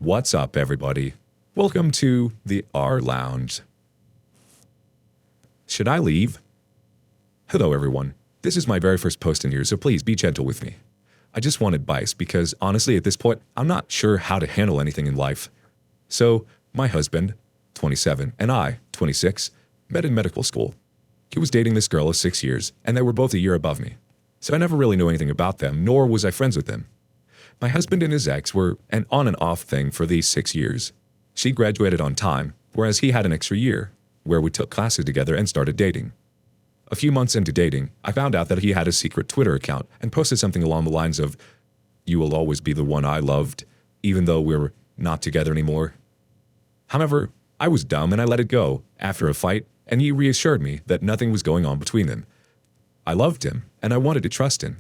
What's up, everybody? Welcome to the R Lounge. Should I leave? Hello, everyone. This is my very first post in here, so please be gentle with me. I just want advice because, honestly, at this point, I'm not sure how to handle anything in life. So, my husband, 27, and I, 26, met in medical school. He was dating this girl of 6 years, and they were both a year above me. So I never really knew anything about them, nor was I friends with them. My husband and his ex were an on and off thing for these 6 years. She graduated on time, whereas he had an extra year, where we took classes together and started dating. A few months into dating, I found out that he had a secret Twitter account and posted something along the lines of, "You will always be the one I loved, even though we're not together anymore." However, I was dumb and I let it go after a fight, and he reassured me that nothing was going on between them. I loved him, and I wanted to trust him.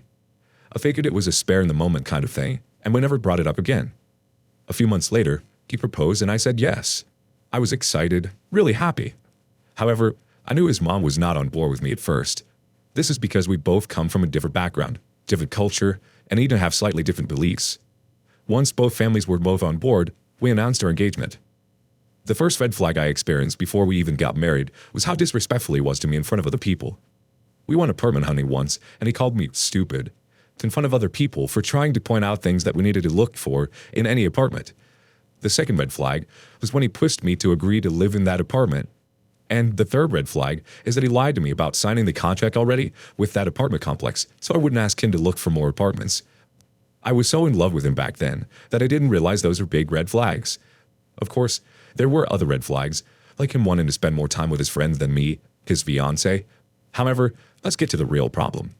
I figured it was a spare in the moment kind of thing, and we never brought it up again. A few months later, he proposed and I said yes. I was excited, really happy. However, I knew his mom was not on board with me at first. This is because we both come from a different background, different culture, and even have slightly different beliefs. Once both families were both on board, we announced our engagement. The first red flag I experienced before we even got married was how disrespectful he was to me in front of other people. We went apartment hunting once, and he called me stupid in front of other people for trying to point out things that we needed to look for in any apartment. The second red flag was when he pushed me to agree to live in that apartment. And the third red flag is that he lied to me about signing the contract already with that apartment complex, so I wouldn't ask him to look for more apartments. I was so in love with him back then that I didn't realize those were big red flags. Of course, there were other red flags, like him wanting to spend more time with his friends than me, his fiancé. However, let's get to the real problem.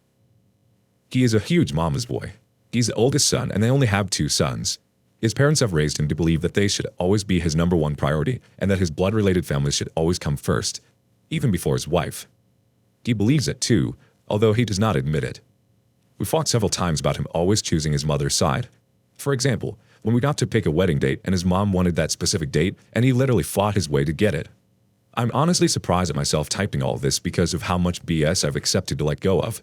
He is a huge mama's boy. He's the oldest son, and they only have 2 sons. His parents have raised him to believe that they should always be his number one priority and that his blood-related family should always come first, even before his wife. He believes it too, although he does not admit it. We fought several times about him always choosing his mother's side. For example, when we got to pick a wedding date and his mom wanted that specific date, and he literally fought his way to get it. I'm honestly surprised at myself typing all of this because of how much BS I've accepted to let go of.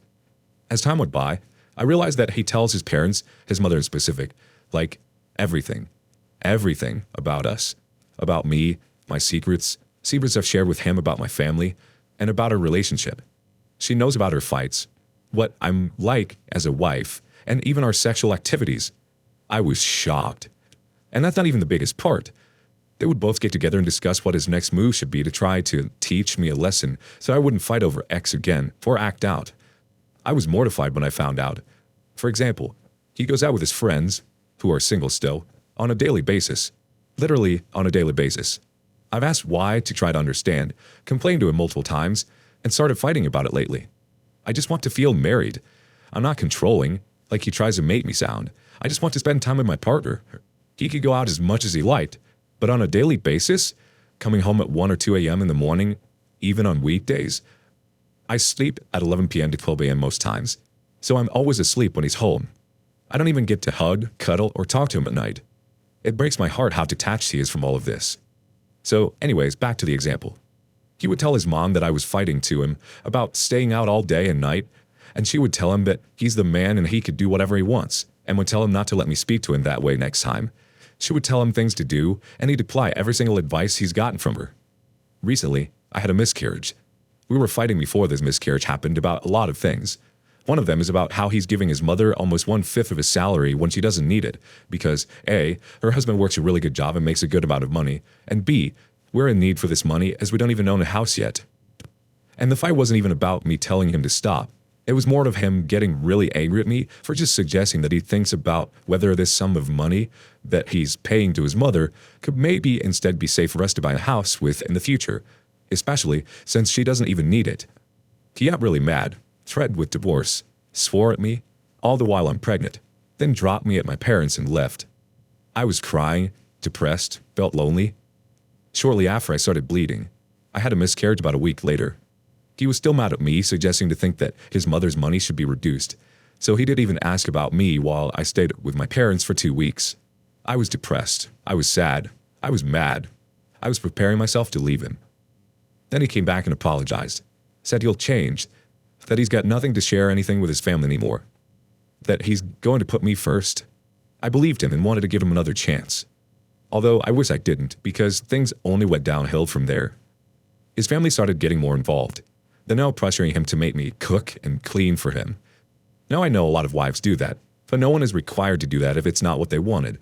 As time went by, I realized that he tells his parents, his mother in specific, like everything about us, about me, my secrets I've shared with him about my family, and about our relationship. She knows about our fights, what I'm like as a wife, and even our sexual activities. I was shocked. And that's not even the biggest part. They would both get together and discuss what his next move should be to try to teach me a lesson so I wouldn't fight over X again or act out. I was mortified when I found out. For example, he goes out with his friends, who are single still, on a daily basis. Literally on a daily basis. I've asked why to try to understand, complained to him multiple times, and started fighting about it lately. I just want to feel married. I'm not controlling, like he tries to make me sound. I just want to spend time with my partner. He could go out as much as he liked, but on a daily basis, coming home at 1 or 2 a.m. in the morning, even on weekdays, I sleep at 11 p.m. to 12 a.m. most times, so I'm always asleep when he's home. I don't even get to hug, cuddle, or talk to him at night. It breaks my heart how detached he is from all of this. So anyways, back to the example. He would tell his mom that I was fighting to him about staying out all day and night, and she would tell him that he's the man and he could do whatever he wants, and would tell him not to let me speak to him that way next time. She would tell him things to do, and he'd apply every single advice he's gotten from her. Recently, I had a miscarriage. We were fighting before this miscarriage happened about a lot of things. One of them is about how he's giving his mother almost 1/5 of his salary when she doesn't need it, because A, her husband works a really good job and makes a good amount of money, and B, we're in need for this money as we don't even own a house yet. And the fight wasn't even about me telling him to stop. It was more of him getting really angry at me for just suggesting that he thinks about whether this sum of money that he's paying to his mother could maybe instead be saved for us to buy a house with in the future, especially since she doesn't even need it. He got really mad, threatened with divorce, swore at me, all the while I'm pregnant, then dropped me at my parents and left. I was crying, depressed, felt lonely. Shortly after I started bleeding, I had a miscarriage about a week later. He was still mad at me, suggesting to think that his mother's money should be reduced, so he didn't even ask about me while I stayed with my parents for 2 weeks. I was depressed. I was sad. I was mad. I was preparing myself to leave him. Then he came back and apologized, said he'll change, that he's got nothing to share anything with his family anymore, that he's going to put me first. I believed him and wanted to give him another chance. Although I wish I didn't, because things only went downhill from there. His family started getting more involved. They're now pressuring him to make me cook and clean for him. Now I know a lot of wives do that, but no one is required to do that if it's not what they wanted.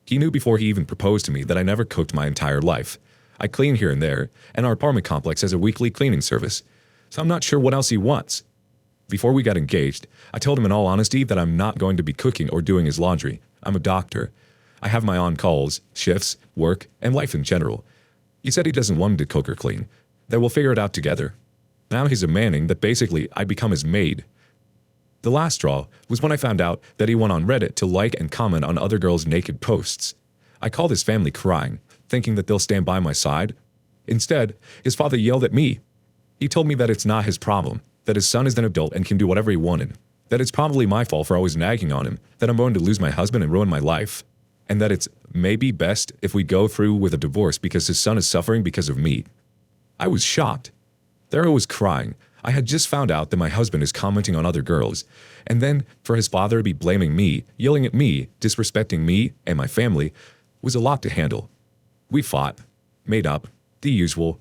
He knew before he even proposed to me that I never cooked my entire life. I clean here and there, and our apartment complex has a weekly cleaning service, so I'm not sure what else he wants. Before we got engaged, I told him in all honesty that I'm not going to be cooking or doing his laundry. I'm a doctor. I have my on-calls, shifts, work, and life in general. He said he doesn't want me to cook or clean, that we'll figure it out together. Now he's demanding that basically I become his maid. The last straw was when I found out that he went on Reddit to like and comment on other girls' naked posts. I called his family crying, thinking that they'll stand by my side. Instead, his father yelled at me. He told me that it's not his problem, that his son is an adult and can do whatever he wanted, that it's probably my fault for always nagging on him, that I'm going to lose my husband and ruin my life, and that it's maybe best if we go through with a divorce because his son is suffering because of me. I was shocked. There I was crying. I had just found out that my husband is commenting on other girls, and then for his father to be blaming me, yelling at me, disrespecting me and my family, was a lot to handle. We fought, made up, the usual.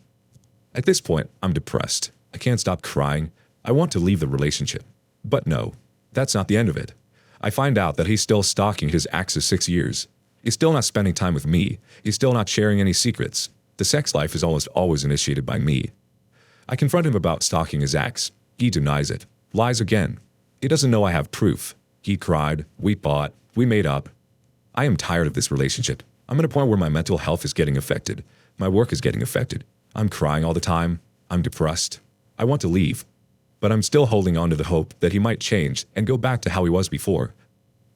At this point, I'm depressed. I can't stop crying. I want to leave the relationship. But no, that's not the end of it. I find out that he's still stalking his ex of 6 years. He's still not spending time with me. He's still not sharing any secrets. The sex life is almost always initiated by me. I confront him about stalking his ex. He denies it. Lies again. He doesn't know I have proof. He cried. We fought. We made up. I am tired of this relationship. I'm at a point where my mental health is getting affected. My work is getting affected. I'm crying all the time. I'm depressed. I want to leave. But I'm still holding on to the hope that he might change and go back to how he was before.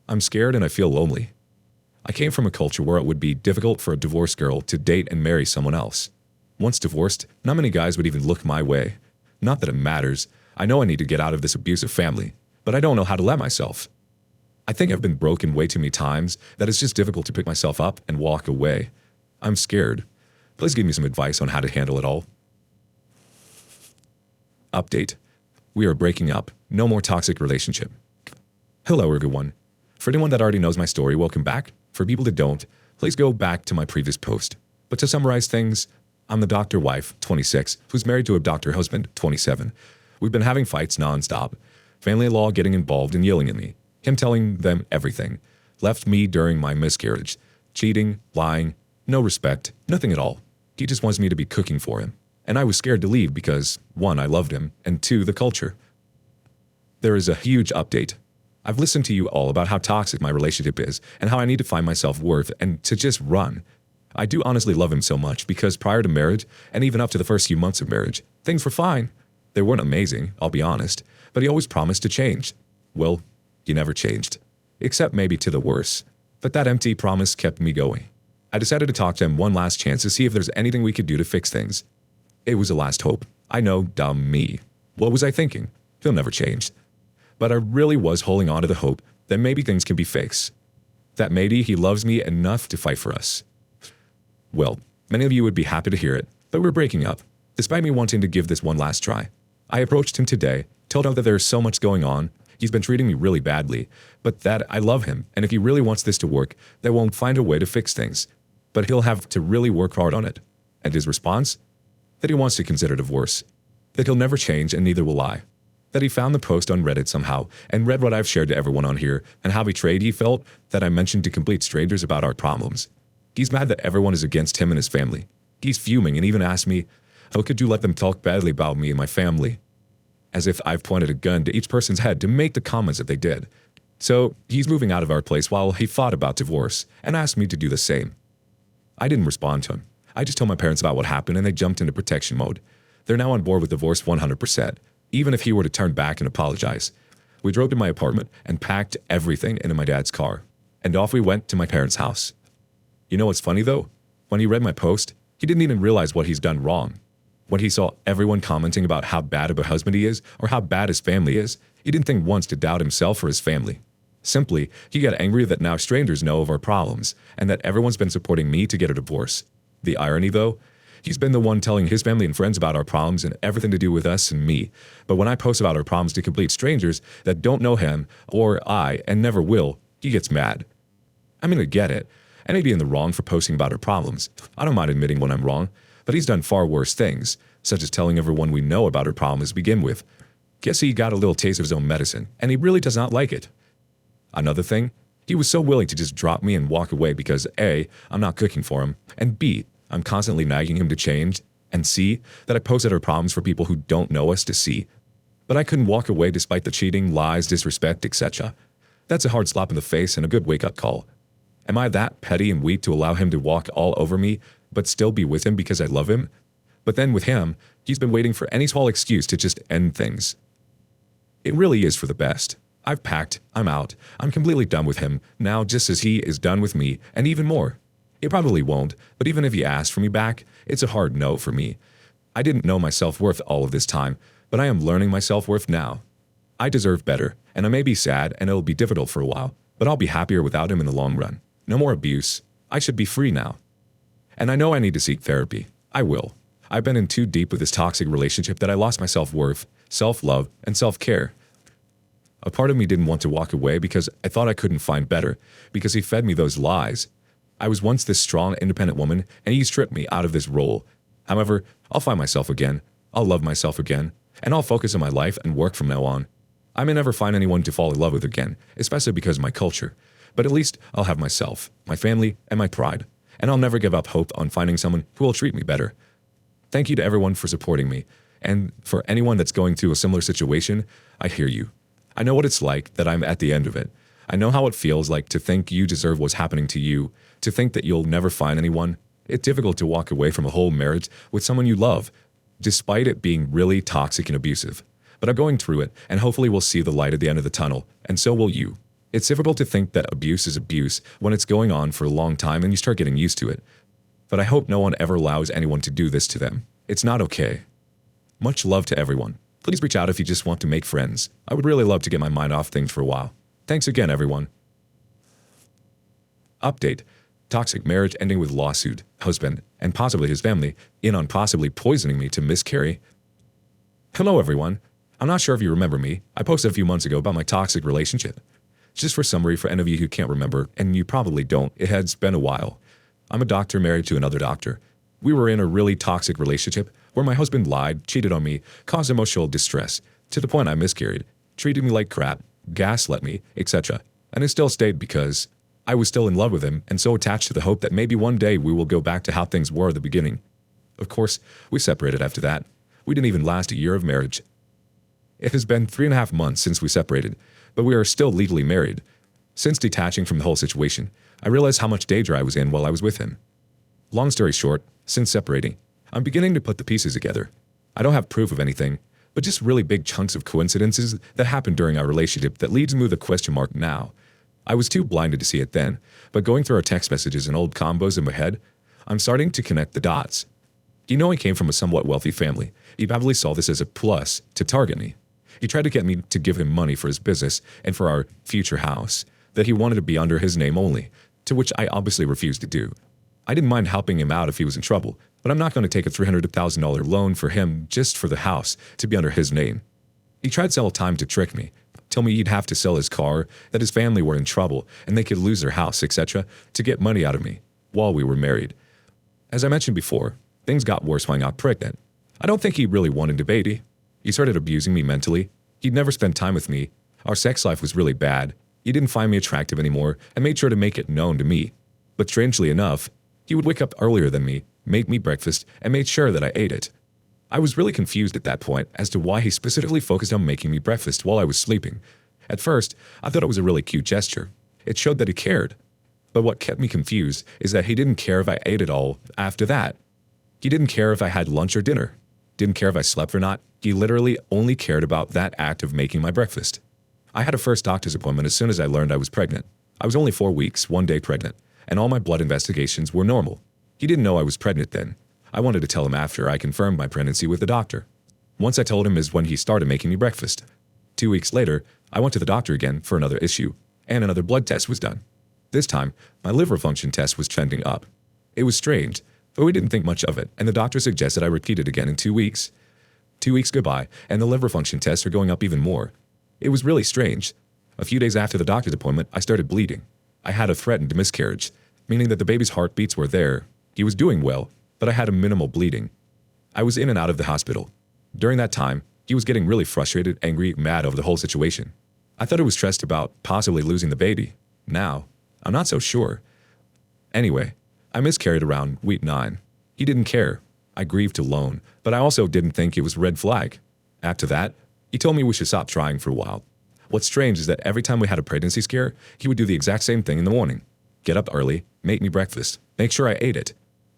I'm scared and I feel lonely. I came from a culture where it would be difficult for a divorced girl to date and marry someone else. Once divorced, not many guys would even look my way. Not that it matters. I know I need to get out of this abusive family, but I don't know how to let myself. I think I've been broken way too many times that it's just difficult to pick myself up and walk away. I'm scared. Please give me some advice on how to handle it all. Update. We are breaking up. No more toxic relationship. Hello everyone. For anyone that already knows my story, welcome back. For people that don't, please go back to my previous post. But to summarize things, I'm the doctor wife, 26, who's married to a doctor husband, 27. We've been having fights nonstop. Family law getting involved and yelling at me. Him telling them everything. Left me during my miscarriage. Cheating, lying, no respect, nothing at all. He just wants me to be cooking for him. And I was scared to leave because, 1, I loved him, and 2, the culture. There is a huge update. I've listened to you all about how toxic my relationship is and how I need to find my self-worth and to just run. I do honestly love him so much because prior to marriage, and even up to the first few months of marriage, things were fine. They weren't amazing, I'll be honest, but he always promised to change. Well, he never changed. Except maybe to the worse. But that empty promise kept me going. I decided to talk to him one last chance to see if there's anything we could do to fix things. It was a last hope. I know, dumb me. What was I thinking? He'll never change. But I really was holding on to the hope that maybe things can be fixed. That maybe he loves me enough to fight for us. Well, many of you would be happy to hear it, but we're breaking up, despite me wanting to give this one last try. I approached him today, told him that there's so much going on, he's been treating me really badly, but that I love him, and if he really wants this to work, they won't find a way to fix things. But he'll have to really work hard on it. And his response? That he wants to consider divorce. That he'll never change and neither will I. That he found the post on Reddit somehow and read what I've shared to everyone on here and how betrayed he felt that I mentioned to complete strangers about our problems. He's mad that everyone is against him and his family. He's fuming and even asked me, how could you let them talk badly about me and my family? As if I've pointed a gun to each person's head to make the comments that they did. So he's moving out of our place while he thought about divorce and asked me to do the same. I didn't respond to him. I just told my parents about what happened and they jumped into protection mode. They're now on board with divorce 100%, even if he were to turn back and apologize. We drove to my apartment and packed everything into my dad's car. And off we went to my parents' house. You know what's funny though? When he read my post, he didn't even realize what he's done wrong. When he saw everyone commenting about how bad of a husband he is or how bad his family is, he didn't think once to doubt himself or his family. Simply, he got angry that now strangers know of our problems and that everyone's been supporting me to get a divorce. The irony though, he's been the one telling his family and friends about our problems and everything to do with us and me. But when I post about our problems to complete strangers that don't know him or I and never will, he gets mad. I mean, I get it. I may be in the wrong for posting about our problems. I don't mind admitting when I'm wrong, but he's done far worse things, such as telling everyone we know about our problems to begin with. Guess he got a little taste of his own medicine, and he really does not like it. Another thing, he was so willing to just drop me and walk away because A, I'm not cooking for him, and B, I'm constantly nagging him to change, and C, that I posted our problems for people who don't know us to see. But I couldn't walk away despite the cheating, lies, disrespect, etc. That's a hard slap in the face and a good wake-up call. Am I that petty and weak to allow him to walk all over me, but still be with him because I love him? But then with him, he's been waiting for any small excuse to just end things. It really is for the best. I've packed, I'm out, I'm completely done with him now, just as he is done with me, and even more. It probably won't, but even if he asked for me back, it's a hard no for me. I didn't know my self-worth all of this time, but I am learning my self-worth now. I deserve better, and I may be sad and it'll be difficult for a while, but I'll be happier without him in the long run. No more abuse. I should be free now. And I know I need to seek therapy. I will. I've been in too deep with this toxic relationship that I lost my self-worth, self-love, and self-care. A part of me didn't want to walk away because I thought I couldn't find better, because he fed me those lies. I was once this strong, independent woman, and he stripped me out of this role. However, I'll find myself again, I'll love myself again, and I'll focus on my life and work from now on. I may never find anyone to fall in love with again, especially because of my culture, but at least I'll have myself, my family, and my pride, and I'll never give up hope on finding someone who will treat me better. Thank you to everyone for supporting me, and for anyone that's going through a similar situation, I hear you. I know what it's like that I'm at the end of it. I know how it feels like to think you deserve what's happening to you, to think that you'll never find anyone. It's difficult to walk away from a whole marriage with someone you love, despite it being really toxic and abusive. But I'm going through it, and hopefully we'll see the light at the end of the tunnel, and so will you. It's difficult to think that abuse is abuse when it's going on for a long time and you start getting used to it. But I hope no one ever allows anyone to do this to them. It's not okay. Much love to everyone. Please reach out if you just want to make friends. I would really love to get my mind off things for a while. Thanks again, everyone. Update. Toxic marriage ending with lawsuit. Husband, and possibly his family, in on possibly poisoning me to miscarry. Hello, everyone. I'm not sure if you remember me. I posted a few months ago about my toxic relationship. Just for summary for any of you who can't remember, and you probably don't, it has been a while. I'm a doctor married to another doctor. We were in a really toxic relationship where my husband lied, cheated on me, caused emotional distress, to the point I miscarried, treated me like crap, gaslit me, etc. And it still stayed because I was still in love with him and so attached to the hope that maybe one day we will go back to how things were at the beginning. Of course, we separated after that. We didn't even last a year of marriage. It has been 3.5 months since we separated, but we are still legally married. Since detaching from the whole situation, I realized how much danger I was in while I was with him. Long story short, since separating, I'm beginning to put the pieces together. I don't have proof of anything, but just really big chunks of coincidences that happened during our relationship that leads me with a question mark now. I was too blinded to see it then, but going through our text messages and old combos in my head, I'm starting to connect the dots. You know, he came from a somewhat wealthy family. He probably saw this as a plus to target me. He tried to get me to give him money for his business and for our future house, that he wanted to be under his name only, to which I obviously refused to do. I didn't mind helping him out if he was in trouble, but I'm not going to take a $300,000 loan for him just for the house to be under his name. He tried several times to trick me, tell me he'd have to sell his car, that his family were in trouble, and they could lose their house, etc., to get money out of me while we were married. As I mentioned before, things got worse when I got pregnant. I don't think he really wanted to baby. He started abusing me mentally. He'd never spend time with me. Our sex life was really bad. He didn't find me attractive anymore and made sure to make it known to me. But strangely enough, he would wake up earlier than me, make me breakfast, and made sure that I ate it. I was really confused at that point as to why he specifically focused on making me breakfast while I was sleeping. At first, I thought it was a really cute gesture. It showed that he cared. But what kept me confused is that he didn't care if I ate it all after that. He didn't care if I had lunch or dinner. Didn't care if I slept or not. He literally only cared about that act of making my breakfast. I had a first doctor's appointment as soon as I learned I was pregnant. I was only 4 weeks, 1 day pregnant, and all my blood investigations were normal. He didn't know I was pregnant then. I wanted to tell him after I confirmed my pregnancy with the doctor. Once I told him is when he started making me breakfast. 2 weeks later, I went to the doctor again for another issue, and another blood test was done. This time, my liver function test was trending up. It was strange, but we didn't think much of it, and the doctor suggested I repeat it again in 2 weeks. 2 weeks go by, and the liver function tests are going up even more. It was really strange. A few days after the doctor's appointment, I started bleeding. I had a threatened miscarriage. meaning that the baby's heartbeats were there. He was doing well, but I had a minimal bleeding. I was in and out of the hospital. During that time, he was getting really frustrated, angry, mad over the whole situation. I thought he was stressed about possibly losing the baby. Now, I'm not so sure. Anyway, I miscarried around week 9. He didn't care. I grieved alone, but I also didn't think it was a red flag. After that, he told me we should stop trying for a while. What's strange is that every time we had a pregnancy scare, he would do the exact same thing in the morning. Get up early, make me breakfast, make sure I ate it.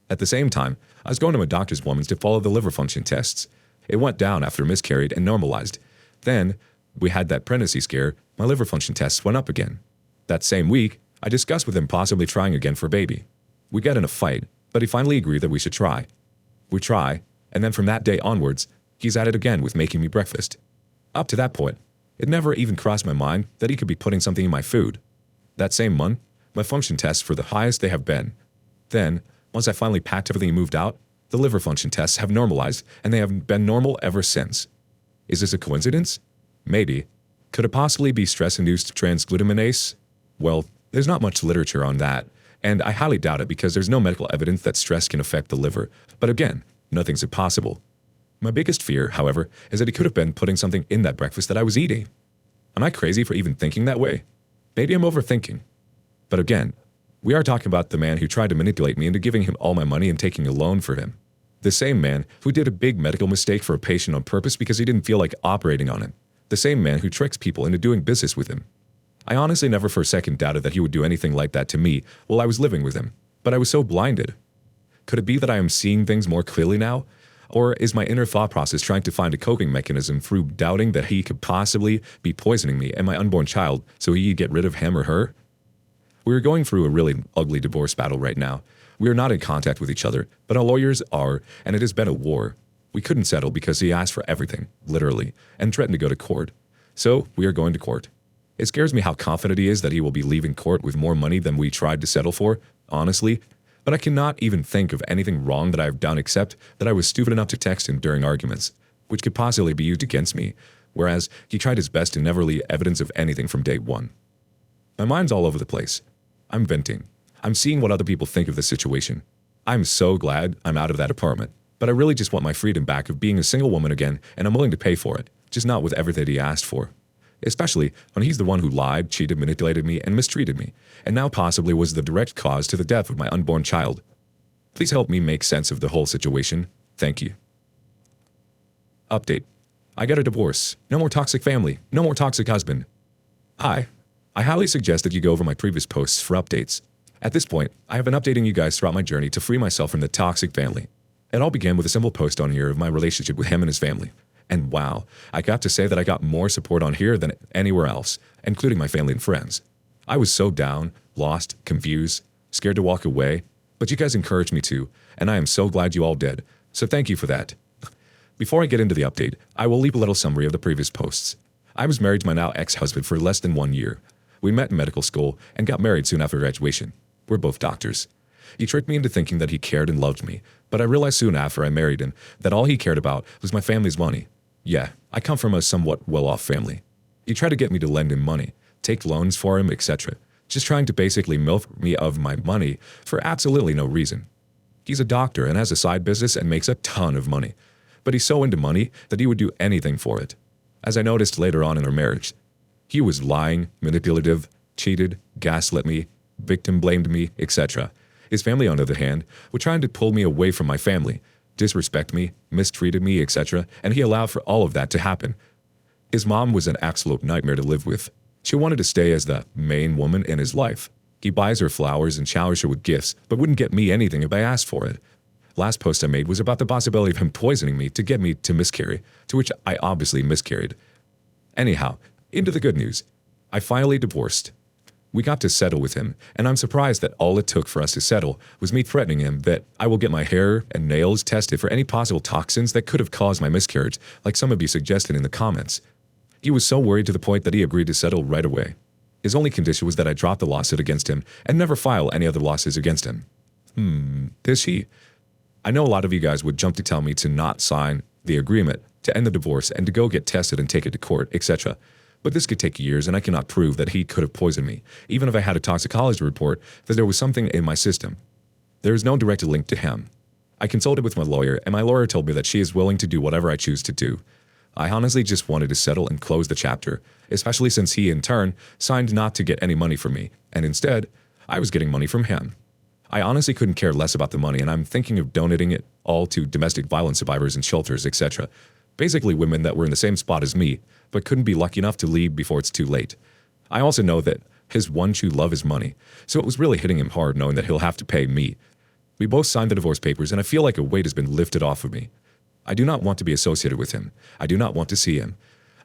At the same time, I was going to my doctor's woman's to follow the liver function tests. It went down after miscarried and normalized. Then, we had that pregnancy scare, my liver function tests went up again. That same week, I discussed with him possibly trying again for a baby. We got in a fight, but he finally agreed that we should try. We try, and then from that day onwards, he's at it again with making me breakfast. Up to that point, it never even crossed my mind that he could be putting something in my food. That same month, my function tests were the highest they have been. Then, once I finally packed everything and moved out, the liver function tests have normalized, and they have been normal ever since. Is this a coincidence? Maybe. Could it possibly be stress-induced transglutaminase? Well, there's not much literature on that, and I highly doubt it because there's no medical evidence that stress can affect the liver. But again, nothing's impossible. My biggest fear, however, is that he could have been putting something in that breakfast that I was eating. Am I crazy for even thinking that way? Maybe I'm overthinking. But again, we are talking about the man who tried to manipulate me into giving him all my money and taking a loan for him. The same man who did a big medical mistake for a patient on purpose because he didn't feel like operating on him. The same man who tricks people into doing business with him. I honestly never for a second doubted that he would do anything like that to me while I was living with him, but I was so blinded. Could it be that I am seeing things more clearly now? Or is my inner thought process trying to find a coping mechanism through doubting that he could possibly be poisoning me and my unborn child so he'd get rid of him or her? We are going through a really ugly divorce battle right now. We are not in contact with each other, but our lawyers are, and it has been a war. We couldn't settle because he asked for everything, literally, and threatened to go to court. So, we are going to court. It scares me how confident he is that he will be leaving court with more money than we tried to settle for, honestly. But I cannot even think of anything wrong that I have done except that I was stupid enough to text him during arguments, which could possibly be used against me, whereas he tried his best to never leave evidence of anything from day one. My mind's all over the place. I'm venting. I'm seeing what other people think of the situation. I'm so glad I'm out of that apartment, but I really just want my freedom back of being a single woman again, and I'm willing to pay for it, just not with everything he asked for. Especially when he's the one who lied, cheated, manipulated me, and mistreated me, and now possibly was the direct cause to the death of my unborn child. Please help me make sense of the whole situation. Thank you. Update. I got a divorce. No more toxic family. No more toxic husband. Hi. I highly suggest that you go over my previous posts for updates. At this point, I have been updating you guys throughout my journey to free myself from the toxic family. It all began with a simple post on here of my relationship with him and his family. And wow, I got to say that I got more support on here than anywhere else, including my family and friends. I was so down, lost, confused, scared to walk away, but you guys encouraged me to, and I am so glad you all did. So thank you for that. Before I get into the update, I will leave a little summary of the previous posts. I was married to my now ex-husband for less than 1 year. We met in medical school and got married soon after graduation. We're both doctors. He tricked me into thinking that he cared and loved me, but I realized soon after I married him that all he cared about was my family's money. Yeah, I come from a somewhat well-off family. He tried to get me to lend him money, take loans for him, etc., just trying to basically milk me of my money for absolutely no reason. He's a doctor and has a side business and makes a ton of money, but he's so into money that he would do anything for it. As I noticed later on in our marriage, he was lying, manipulative, cheated, gaslit me, victim blamed me, etc. His family, on the other hand, were trying to pull me away from my family, disrespect me, mistreated me, etc., and he allowed for all of that to happen. His mom was an absolute nightmare to live with. She wanted to stay as the main woman in his life. He buys her flowers and showers her with gifts, but wouldn't get me anything if I asked for it. Last post I made was about the possibility of him poisoning me to get me to miscarry, to which I obviously miscarried. Anyhow, into the good news. I finally divorced. We got to settle with him, and I'm surprised that all it took for us to settle was me threatening him that I will get my hair and nails tested for any possible toxins that could have caused my miscarriage, like some of you suggested in the comments. He was so worried to the point that he agreed to settle right away. His only condition was that I drop the lawsuit against him and never file any other lawsuits against him. Is he? I know a lot of you guys would jump to tell me to not sign the agreement, to end the divorce, and to go get tested and take it to court, etc. But this could take years, and I cannot prove that he could have poisoned me, even if I had a toxicology report that there was something in my system. There is no direct link to him. I consulted with my lawyer, and my lawyer told me that she is willing to do whatever I choose to do. I honestly just wanted to settle and close the chapter, especially since he, in turn, signed not to get any money from me, and instead, I was getting money from him. I honestly couldn't care less about the money, and I'm thinking of donating it all to domestic violence survivors and shelters, etc. Basically women that were in the same spot as me, but couldn't be lucky enough to leave before it's too late. I also know that his one true love is money, so it was really hitting him hard knowing that he'll have to pay me. We both signed the divorce papers, and I feel like a weight has been lifted off of me. I do not want to be associated with him. I do not want to see him.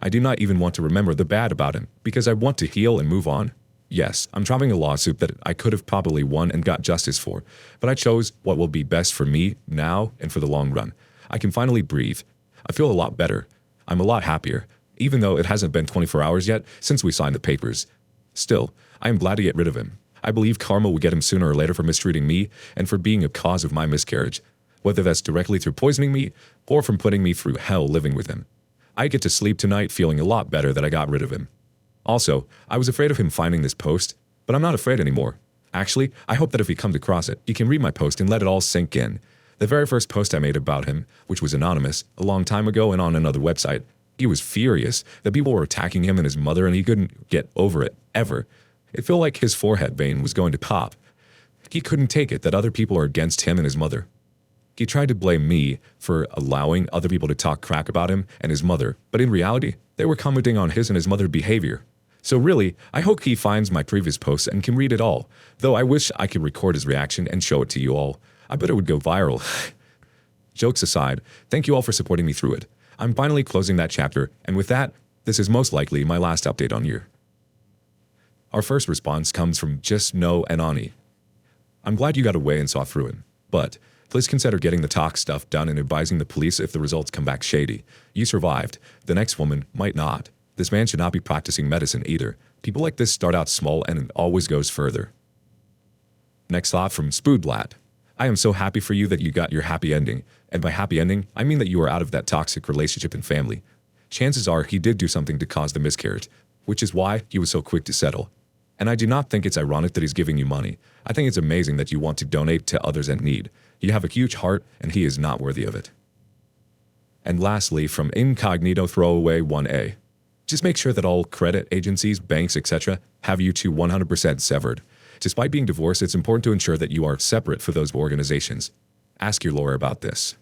I do not even want to remember the bad about him, because I want to heal and move on. Yes, I'm dropping a lawsuit that I could have probably won and got justice for, but I chose what will be best for me now and for the long run. I can finally breathe. I feel a lot better. I'm a lot happier, even though it hasn't been 24 hours yet since we signed the papers. Still, I am glad to get rid of him. I believe karma will get him sooner or later for mistreating me and for being a cause of my miscarriage, whether that's directly through poisoning me or from putting me through hell living with him. I get to sleep tonight feeling a lot better that I got rid of him. Also, I was afraid of him finding this post, but I'm not afraid anymore. Actually, I hope that if he comes across it, he can read my post and let it all sink in. The very first post I made about him, which was anonymous, a long time ago and on another website, he was furious that people were attacking him and his mother and he couldn't get over it, ever. It felt like his forehead vein was going to pop. He couldn't take it that other people are against him and his mother. He tried to blame me for allowing other people to talk crack about him and his mother, but in reality, they were commenting on his and his mother's behavior. So really, I hope he finds my previous posts and can read it all, though I wish I could record his reaction and show it to you all. I bet it would go viral. Jokes aside, thank you all for supporting me through it. I'm finally closing that chapter, and with that, this is most likely my last update on you. Our first response comes from Just Know and Ani. I'm glad you got away and saw through it, but please consider getting the talk stuff done and advising the police if the results come back shady. You survived. The next woman might not. This man should not be practicing medicine either. People like this start out small and it always goes further. Next thought from Spoodblat. I am so happy for you that you got your happy ending. And by happy ending, I mean that you are out of that toxic relationship and family. Chances are he did do something to cause the miscarriage, which is why he was so quick to settle. And I do not think it's ironic that he's giving you money. I think it's amazing that you want to donate to others in need. You have a huge heart and he is not worthy of it. And lastly, from Incognito Throwaway 1A. Just make sure that all credit agencies, banks, etc. have you two 100% severed. Despite being divorced, it's important to ensure that you are separate for those organizations. Ask your lawyer about this.